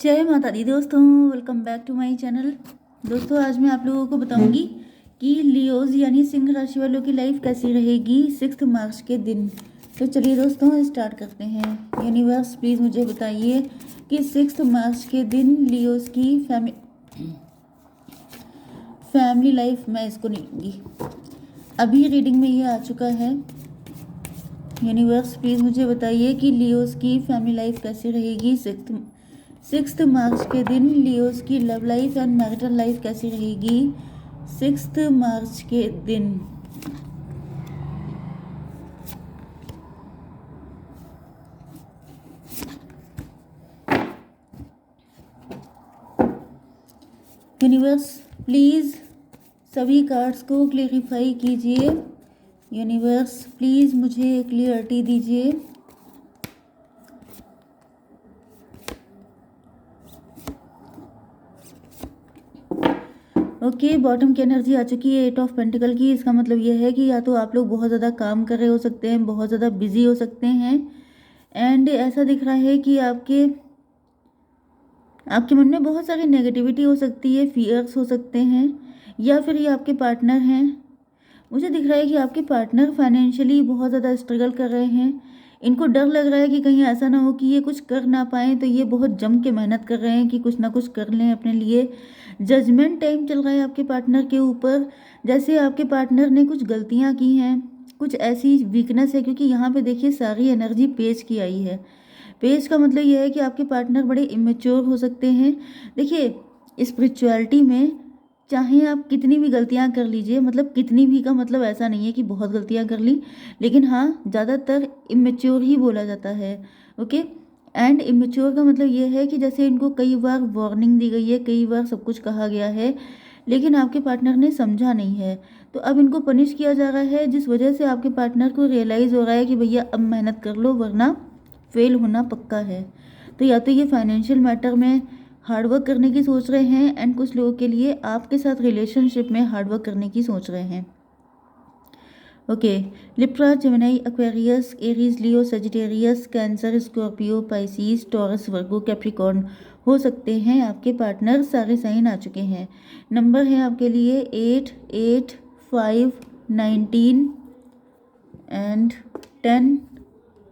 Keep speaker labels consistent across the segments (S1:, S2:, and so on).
S1: जय माता दी दोस्तों, welcome back to my channel. दोस्तों, आज मैं आप लोगों को बताऊंगी कि लियोज यानी सिंह राशि वालों की लाइफ कैसी रहेगी 6 मार्च के दिन। तो चलिए दोस्तों स्टार्ट करते हैं। यूनिवर्स प्लीज़ मुझे बताइए कि 6 मार्च के दिन लियोज की फैमिली लाइफ, मैं इसको नहीं लूँगी, अभी रीडिंग में ये आ चुका है। यूनिवर्स प्लीज़ मुझे बताइए कि लियोज की फैमिली लाइफ कैसी रहेगी 6 मार्च के दिन। लियोज की love life and marital life कैसी रहेगी 6 मार्च के दिन। यूनिवर्स प्लीज़ सभी कार्ड्स को क्लेरिफाई कीजिए। यूनिवर्स प्लीज़ मुझे क्लियरिटी दीजिए। ओके, बॉटम की एनर्जी आ चुकी है 8 ऑफ पेंटिकल की। इसका मतलब यह है कि या तो आप लोग बहुत ज़्यादा काम कर रहे हो सकते हैं, बहुत ज़्यादा बिजी हो सकते हैं, एंड ऐसा दिख रहा है कि आपके मन में बहुत सारी नेगेटिविटी हो सकती है, फियर्स हो सकते हैं, या फिर ये आपके पार्टनर हैं। मुझे दिख रहा है कि आपके पार्टनर फाइनेंशियली बहुत ज़्यादा स्ट्रगल कर रहे हैं। इनको डर लग रहा है कि कहीं ऐसा ना हो कि ये कुछ कर ना पाएँ, तो ये बहुत जम के मेहनत कर रहे हैं कि कुछ ना कुछ कर लें अपने लिए। जजमेंट टाइम चल रहा है आपके पार्टनर के ऊपर, जैसे आपके पार्टनर ने कुछ गलतियां की हैं, कुछ ऐसी वीकनेस है, क्योंकि यहाँ पे देखिए सारी एनर्जी पेज की आई है। पेज का मतलब यह है कि आपके पार्टनर बड़े इमेच्योर हो सकते हैं। देखिए, स्पिरिचुअलिटी में चाहे आप कितनी भी गलतियां कर लीजिए, मतलब कितनी भी का मतलब ऐसा नहीं है कि बहुत गलतियां कर ली, लेकिन हाँ, ज़्यादातर इमेच्योर ही बोला जाता है। ओके, एंड इमेच्योर का मतलब ये है कि जैसे इनको कई बार वार्निंग दी गई है, कई बार सब कुछ कहा गया है, लेकिन आपके पार्टनर ने समझा नहीं है। तो अब इनको पनिश किया जा रहा है, जिस वजह से आपके पार्टनर को रियलाइज़ हो रहा है कि भैया अब मेहनत कर लो वरना फेल होना पक्का है। तो या तो ये फाइनेंशियल मैटर में हार्डवर्क करने की सोच रहे हैं, एंड कुछ लोगों के लिए आपके साथ रिलेशनशिप में हार्डवर्क करने की सोच रहे हैं। Okay, Libra, Gemini, Aquarius, Aries, Leo, Sagittarius, Cancer, Scorpio, Pisces, Taurus, Virgo, Capricorn हो सकते हैं आपके पार्टनर। सारे साइन आ चुके हैं। नंबर है आपके लिए 8, 8, 5, 19 एंड 10,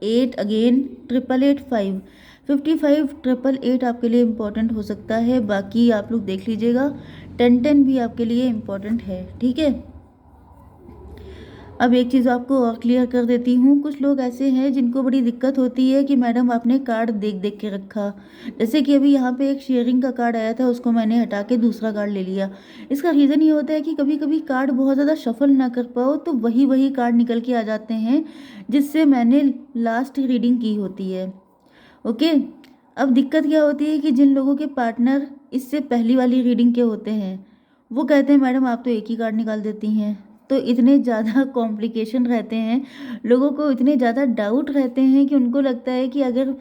S1: 8 अगेन, 888, 5, 55, 888 आपके लिए इम्पोर्टेंट हो सकता है। बाकी आप लोग देख लीजिएगा, 10, 10 भी आपके लिए इम्पोर्टेंट है। ठीक है, अब एक चीज़ आपको और क्लियर कर देती हूँ। कुछ लोग ऐसे हैं जिनको बड़ी दिक्कत होती है कि मैडम आपने कार्ड देख देख के रखा। जैसे कि अभी यहाँ पे एक शेयरिंग का कार्ड आया था, उसको मैंने हटा के दूसरा कार्ड ले लिया। इसका रीज़न ये होता है कि कभी कभी कार्ड बहुत ज़्यादा शफल ना कर पाओ तो वही वही कार्ड निकल के आ जाते हैं जिससे मैंने लास्ट रीडिंग की होती है। ओके, अब दिक्कत क्या होती है कि जिन लोगों के पार्टनर इससे पहली वाली रीडिंग के होते हैं, वो कहते हैं मैडम आप तो एक ही कार्ड निकाल देती हैं। तो इतने ज़्यादा कॉम्प्लिकेशन रहते हैं, लोगों को इतने ज़्यादा डाउट रहते हैं कि उनको लगता है कि अगर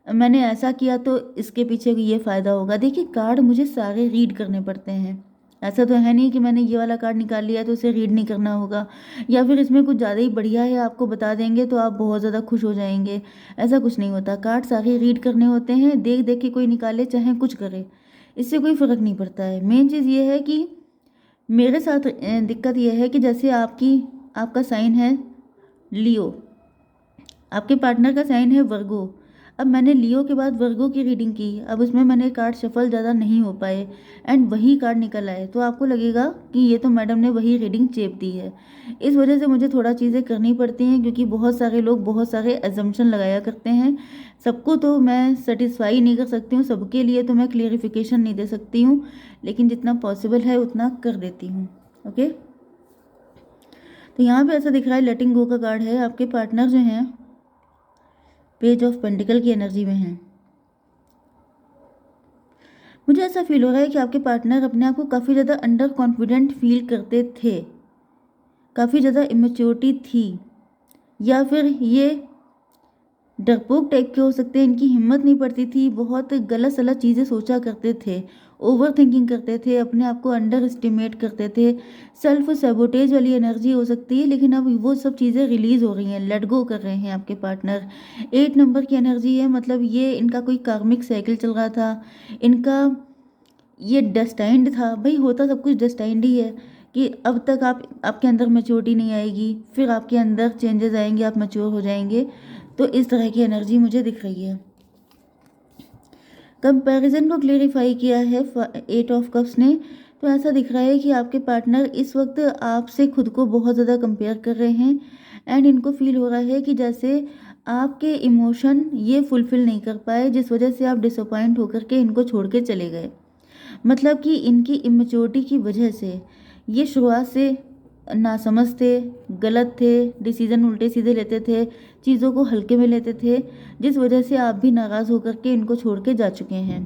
S1: मैंने ऐसा किया तो इसके पीछे ये फ़ायदा होगा। देखिए, कार्ड मुझे सारे रीड करने पड़ते हैं। ऐसा तो है नहीं कि मैंने ये वाला कार्ड निकाल लिया तो उसे रीड नहीं करना होगा, या फिर इसमें कुछ ज़्यादा ही बढ़िया है आपको बता देंगे तो आप बहुत ज़्यादा खुश हो जाएंगे। ऐसा कुछ नहीं होता, कार्ड सारे रीड करने होते हैं। देख देख के कोई निकाले चाहे कुछ करे, इससे कोई फ़र्क नहीं पड़ता है। मेन चीज़ ये है कि मेरे साथ दिक्कत यह है कि जैसे आपका साइन है लियो, आपके पार्टनर का साइन है वर्गो। अब मैंने लियो के बाद वर्गो की रीडिंग की, अब उसमें मैंने कार्ड शफल ज़्यादा नहीं हो पाए एंड वही कार्ड निकल आए, तो आपको लगेगा कि ये तो मैडम ने वही रीडिंग चेप दी है। इस वजह से मुझे थोड़ा चीज़ें करनी पड़ती हैं, क्योंकि बहुत सारे लोग बहुत सारे एजम्पशन लगाया करते हैं। सबको तो मैं सेटिस्फाई नहीं कर सकती हूँ, सबके लिए तो मैं क्लियरिफिकेशन नहीं दे सकती हूँ, लेकिन जितना पॉसिबल है उतना कर देती हूँ। ओके, तो यहाँ पे ऐसा दिख रहा है लेटिंग गो का कार्ड है। आपके पार्टनर जो हैं पेज ऑफ पेंटिकल की एनर्जी में हैं। मुझे ऐसा फील हो रहा है कि आपके पार्टनर अपने आप को काफ़ी ज़्यादा अंडर कॉन्फिडेंट फील करते थे, काफ़ी ज़्यादा इमेच्योरिटी थी, या फिर ये डरपोक टाइप के हो सकते हैं, इनकी हिम्मत नहीं पड़ती थी, बहुत गलत सलत चीज़ें सोचा करते थे, ओवर थिंकिंग करते थे, अपने आप को अंडर एस्टिमेट करते थे, सेल्फ सैबोटेज वाली एनर्जी हो सकती है। लेकिन अब वो सब चीज़ें रिलीज़ हो रही हैं, लेट गो कर रहे हैं आपके पार्टनर। 8 नंबर की एनर्जी है, मतलब ये इनका कोई कार्मिक साइकिल चल रहा था, इनका ये डेस्टाइंड था। भाई होता सब कुछ डेस्टाइंड ही है कि अब तक आपके अंदर मैच्योरिटी नहीं आएगी, फिर आपके अंदर चेंजेस आएंगे, आप मैच्योर हो जाएंगे। तो इस तरह की एनर्जी मुझे दिख रही है। कंपैरिजन को क्लेरिफाई किया है 8 ऑफ कप्स ने। तो ऐसा दिख रहा है कि आपके पार्टनर इस वक्त आपसे खुद को बहुत ज़्यादा कंपेयर कर रहे हैं, एंड इनको फील हो रहा है कि जैसे आपके इमोशन ये फुलफ़िल नहीं कर पाए, जिस वजह से आप डिसअपॉइंट होकर के इनको छोड़ के चले गए। मतलब कि इनकी इमेच्योरिटी की वजह से ये शुरुआत से नासमझ थे, गलत थे, डिसीज़न उल्टे सीधे लेते थे, चीज़ों को हल्के में लेते थे, जिस वजह से आप भी नाराज़ होकर के इनको छोड़ के जा चुके हैं।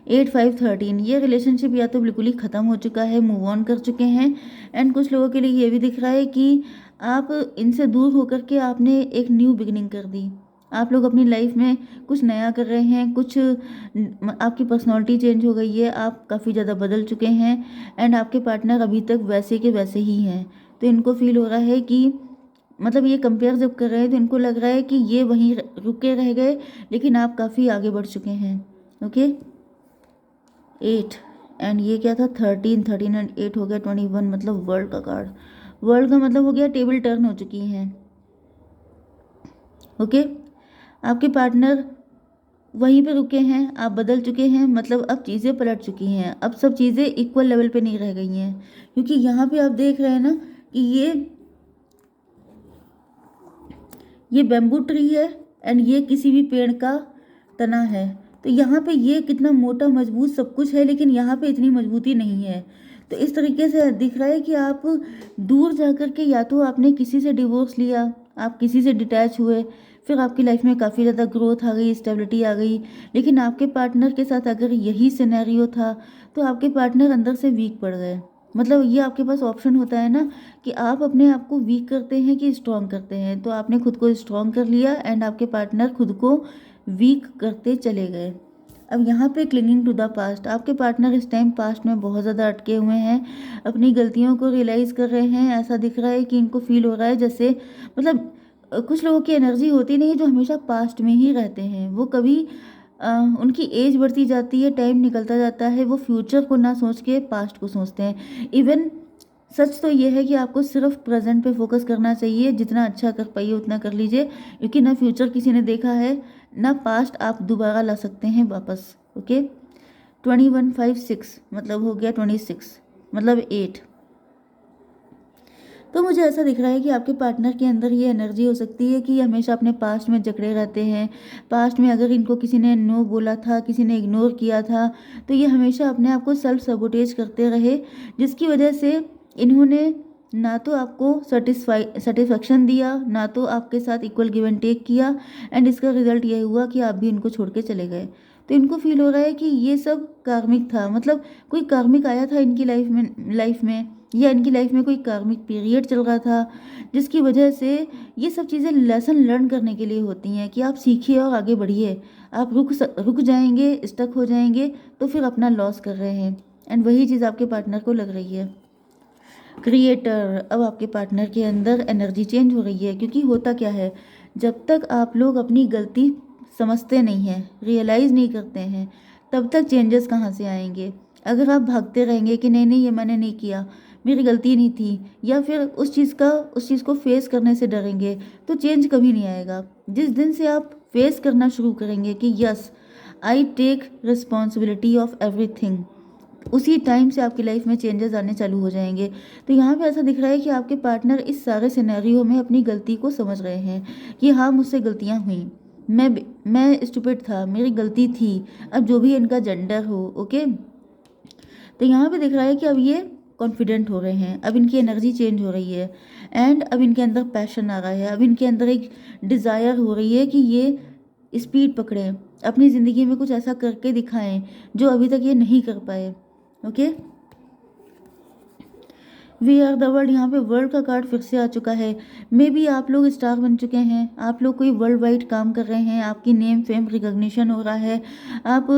S1: 8 5 13 ये रिलेशनशिप या तो बिल्कुल ही ख़त्म हो चुका है, मूव ऑन कर चुके हैं। एंड कुछ लोगों के लिए ये भी दिख रहा है कि आप इनसे दूर होकर के आपने एक न्यू बिगिनिंग कर दी। आप लोग अपनी लाइफ में कुछ नया कर रहे हैं, कुछ आपकी पर्सनालिटी चेंज हो गई है, आप काफ़ी ज़्यादा बदल चुके हैं, एंड आपके पार्टनर अभी तक वैसे के वैसे ही हैं। तो इनको फील हो रहा है कि मतलब ये कंपेयर जब कर रहे हैं तो इनको लग रहा है कि ये वहीं रुके रह गए, लेकिन आप काफ़ी आगे बढ़ चुके हैं। ओके 8 एंड ये क्या था 13 एंड 8 हो गया 21, मतलब वर्ल्ड का कार्ड। वर्ल्ड का मतलब हो गया टेबल टर्न हो चुकी हैं। ओके आपके पार्टनर वहीं पे रुके हैं, आप बदल चुके हैं, मतलब अब चीज़ें पलट चुकी हैं, अब सब चीज़ें इक्वल लेवल पे नहीं रह गई हैं। क्योंकि यहाँ पे आप देख रहे हैं ना कि ये बैम्बू ट्री है, एंड ये किसी भी पेड़ का तना है। तो यहाँ पे ये कितना मोटा मजबूत सब कुछ है, लेकिन यहाँ पे इतनी मजबूती नहीं है। तो इस तरीके से दिख रहा है कि आप दूर जा कर के या तो आपने किसी से डिवोर्स लिया, आप किसी से डिटैच हुए, फिर आपकी लाइफ में काफ़ी ज़्यादा ग्रोथ आ गई, स्टेबिलिटी आ गई। लेकिन आपके पार्टनर के साथ अगर यही सिनेरियो था तो आपके पार्टनर अंदर से वीक पड़ गए। मतलब ये आपके पास ऑप्शन होता है ना कि आप अपने आप को वीक करते हैं कि स्ट्रॉन्ग करते हैं। तो आपने खुद को स्ट्रॉन्ग कर लिया, एंड आपके पार्टनर खुद को वीक करते चले गए। अब यहाँ पे क्लिंगिंग टू द पास्ट, आपके पार्टनर इस टाइम पास्ट में बहुत ज़्यादा अटके हुए हैं, अपनी गलतियों को रियलाइज़ कर रहे हैं। ऐसा दिख रहा है कि इनको फील हो रहा है जैसे मतलब कुछ लोगों की एनर्जी होती नहीं है जो हमेशा पास्ट में ही रहते हैं। वो कभी उनकी एज बढ़ती जाती है, टाइम निकलता जाता है, वो फ्यूचर को ना सोच के पास्ट को सोचते हैं। इवन सच तो ये है कि आपको सिर्फ प्रेजेंट पे फोकस करना चाहिए, जितना अच्छा कर पाइए उतना कर लीजिए, क्योंकि ना फ्यूचर किसी ने देखा है, ना पास्ट आप दोबारा ला सकते हैं वापस। ओके 21 5 6 मतलब हो गया 26, मतलब 8। तो मुझे ऐसा दिख रहा है कि आपके पार्टनर के अंदर ये एनर्जी हो सकती है कि ये हमेशा अपने पास्ट में जकड़े रहते हैं। पास्ट में अगर इनको किसी ने नो बोला था, किसी ने इग्नोर किया था, तो ये हमेशा अपने आप को सेल्फ सबोटेज करते रहे, जिसकी वजह से इन्होंने ना तो आपको सेटिस्फैक्शन दिया, ना तो आपके साथ इक्वल गिव एंड टेक किया, एंड इसका रिजल्ट ये हुआ कि आप भी इनको छोड़ के चले गए। तो इनको फील हो रहा है कि ये सब कार्मिक था, मतलब कोई कार्मिक आया था इनकी लाइफ में या इनकी लाइफ में कोई कार्मिक पीरियड चल रहा था, जिसकी वजह से ये सब चीज़ें लेसन लर्न करने के लिए होती हैं कि आप सीखिए और आगे बढ़िए। आप रुक जाएंगे, स्टक हो जाएंगे, तो फिर अपना लॉस कर रहे हैं, एंड वही चीज़ आपके पार्टनर को लग रही है। क्रिएटर, अब आपके पार्टनर के अंदर एनर्जी चेंज हो रही है, क्योंकि होता क्या है, जब तक आप लोग अपनी गलती समझते नहीं हैं, रियलाइज़ नहीं करते हैं, तब तक चेंजेस कहाँ से आएंगे। अगर आप भागते रहेंगे कि नहीं नहीं ये मैंने नहीं किया, मेरी गलती नहीं थी, या फिर उस चीज़ को फेस करने से डरेंगे, तो चेंज कभी नहीं आएगा। जिस दिन से आप फेस करना शुरू करेंगे कि yes I take responsibility of everything, उसी टाइम से आपकी लाइफ में चेंजेस आने चालू हो जाएंगे। तो यहाँ पे ऐसा दिख रहा है कि आपके पार्टनर इस सारे सिनेरियो में अपनी गलती को समझ रहे हैं कि हाँ मुझसे गलतियाँ हुई, मैं स्टूपिड था, मेरी गलती थी, अब जो भी इनका जेंडर हो। ओके तो यहाँ पे दिख रहा है कि अब ये कॉन्फिडेंट हो रहे हैं, अब इनकी एनर्जी चेंज हो रही है, एंड अब इनके अंदर पैशन आ रहा है, अब इनके अंदर एक डिज़ायर हो रही है कि ये स्पीड पकड़ें, अपनी ज़िंदगी में कुछ ऐसा करके दिखाएं जो अभी तक ये नहीं कर पाए। Okay we are the world, यहाँ पे वर्ल्ड का कार्ड फिर से आ चुका है। मे बी आप लोग स्टार बन चुके हैं, आप लोग कोई वर्ल्ड वाइड काम कर रहे हैं, आपकी नेम फेम रिकॉग्निशन हो रहा है, आप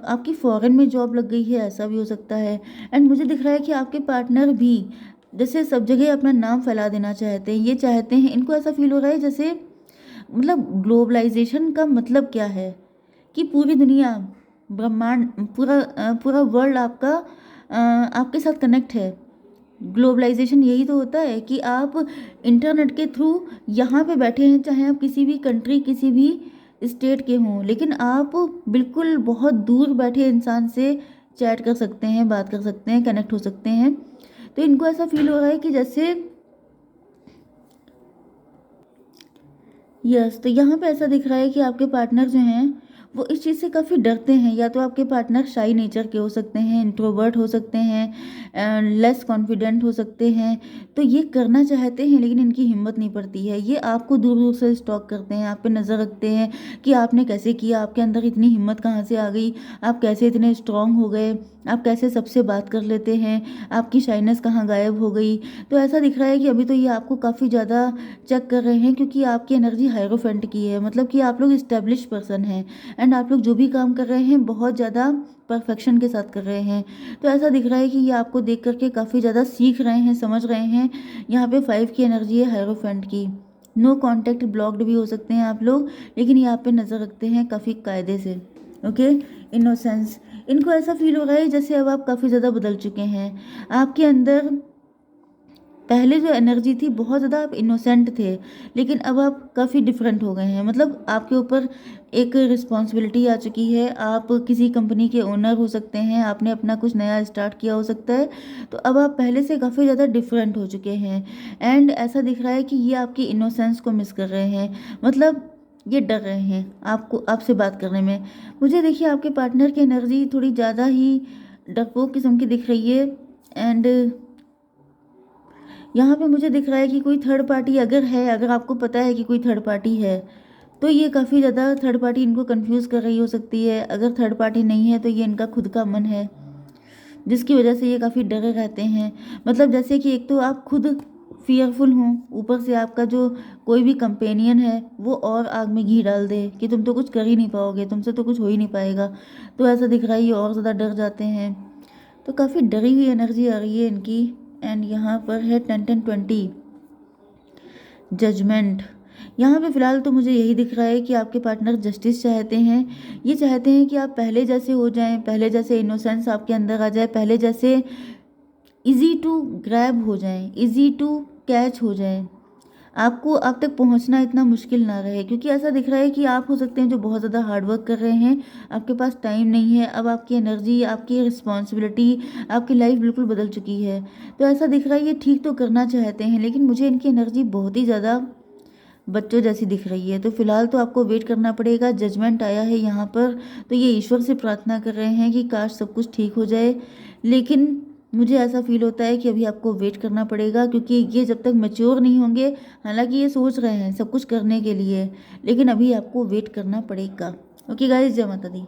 S1: आपकी फॉरेन में जॉब लग गई है, ऐसा भी हो सकता है। एंड मुझे दिख रहा है कि आपके पार्टनर भी जैसे सब जगह अपना नाम फैला देना चाहते हैं, ये चाहते हैं, इनको ऐसा फील हो रहा है जैसे मतलब ग्लोबलाइजेशन का मतलब क्या है कि पूरी दुनिया, ब्रह्मांड, पूरा वर्ल्ड आपका आपके साथ कनेक्ट है। ग्लोबलाइजेशन यही तो होता है कि आप इंटरनेट के थ्रू यहाँ पे बैठे हैं, चाहे आप किसी भी कंट्री, किसी भी स्टेट के हों, लेकिन आप बिल्कुल बहुत दूर बैठे इंसान से चैट कर सकते हैं, बात कर सकते हैं, कनेक्ट हो सकते हैं। तो इनको ऐसा फील हो रहा है कि जैसे यस, तो यहाँ पे ऐसा दिख रहा है कि आपके पार्टनर जो हैं वो इस चीज़ से काफ़ी डरते हैं। या तो आपके पार्टनर शाई नेचर के हो सकते हैं, इंट्रोवर्ट हो सकते हैं, लेस कॉन्फिडेंट हो सकते हैं। तो ये करना चाहते हैं लेकिन इनकी हिम्मत नहीं पड़ती है। ये आपको दूर दूर से स्टॉक करते हैं, आप पे नज़र रखते हैं कि आपने कैसे किया, आपके अंदर इतनी हिम्मत कहाँ से आ गई, आप कैसे इतने स्ट्रांग हो गए, आप कैसे सबसे बात कर लेते हैं, आपकी शाइनेस कहाँ गायब हो गई। तो ऐसा दिख रहा है कि अभी तो ये आपको काफ़ी ज़्यादा चेक कर रहे हैं, क्योंकि आपकी एनर्जी हायरोफेंट की है, मतलब कि आप लोग इस्टेब्लिश पर्सन हैं। एंड आप लोग जो भी काम कर रहे हैं बहुत ज़्यादा परफेक्शन के साथ कर रहे हैं। तो ऐसा दिख रहा है कि ये आपको देख करके काफ़ी ज़्यादा सीख रहे हैं, समझ रहे हैं। यहाँ पे 5 की एनर्जी है हायरोफेंट की। नो कॉन्टैक्ट ब्लॉक्ड भी हो सकते हैं आप लोग, लेकिन ये आप पे नज़र रखते हैं काफ़ी कायदे से। ओके, इनोसेंस, इनको ऐसा फील हो रहा है जैसे अब आप काफ़ी ज़्यादा बदल चुके हैं। आपके अंदर पहले जो एनर्जी थी बहुत ज़्यादा आप इनोसेंट थे, लेकिन अब आप काफ़ी डिफरेंट हो गए हैं। मतलब आपके ऊपर एक रिस्पॉन्सिबिलिटी आ चुकी है, आप किसी कंपनी के ओनर हो सकते हैं, आपने अपना कुछ नया स्टार्ट किया हो सकता है। तो अब आप पहले से काफ़ी ज़्यादा डिफरेंट हो चुके हैं। एंड ऐसा दिख रहा है कि ये आपकी इनोसेंस को मिस कर रहे हैं, मतलब ये डर रहे हैं आपको, आपसे बात करने में। मुझे देखिए आपके पार्टनर की एनर्जी थोड़ी ज़्यादा ही डरपोक किस्म की दिख रही है। एंड यहाँ पे मुझे दिख रहा है कि कोई थर्ड पार्टी अगर है, अगर आपको पता है कि कोई थर्ड पार्टी है, तो ये काफ़ी ज़्यादा थर्ड पार्टी इनको कंफ्यूज कर रही हो सकती है। अगर थर्ड पार्टी नहीं है तो ये इनका खुद का मन है, जिसकी वजह से ये काफ़ी डरे रहते हैं। मतलब जैसे कि एक तो आप खुद फियरफुल हों, ऊपर से आपका जो कोई भी कंपेनियन है वो और आग में घी डाल दे कि तुम तो कुछ कर ही नहीं पाओगे, तुमसे तो कुछ हो ही नहीं पाएगा। तो ऐसा दिख रहा है ये और ज़्यादा डर जाते हैं। तो काफ़ी डरी हुई एनर्जी आ रही है इनकी। एंड यहाँ पर है 10-10-20 जजमेंट। यहाँ पे फ़िलहाल तो मुझे यही दिख रहा है कि आपके पार्टनर जस्टिस चाहते हैं। ये चाहते हैं कि आप पहले जैसे हो जाएं, पहले जैसे इनोसेंस आपके अंदर आ जाए, पहले जैसे इजी टू ग्रैब हो जाएं, इजी टू कैच हो जाएं, आपको आप तक पहुंचना इतना मुश्किल ना रहे। क्योंकि ऐसा दिख रहा है कि आप हो सकते हैं जो बहुत ज़्यादा हार्ड वर्क कर रहे हैं, आपके पास टाइम नहीं है, अब आपकी एनर्जी, आपकी रिस्पॉन्सिबिलिटी, आपकी लाइफ बिल्कुल बदल चुकी है। तो ऐसा दिख रहा है ये ठीक तो करना चाहते हैं, लेकिन मुझे इनकी एनर्जी बहुत ही ज़्यादा बच्चों जैसी दिख रही है। तो फिलहाल तो आपको वेट करना पड़ेगा। जजमेंट आया है यहाँ पर, तो ये ईश्वर से प्रार्थना कर रहे हैं कि काश सब कुछ ठीक हो जाए। लेकिन मुझे ऐसा फील होता है कि अभी आपको वेट करना पड़ेगा, क्योंकि ये जब तक मैच्योर नहीं होंगे, हालांकि ये सोच रहे हैं सब कुछ करने के लिए, लेकिन अभी आपको वेट करना पड़ेगा। ओके गाइस, जय माता दी।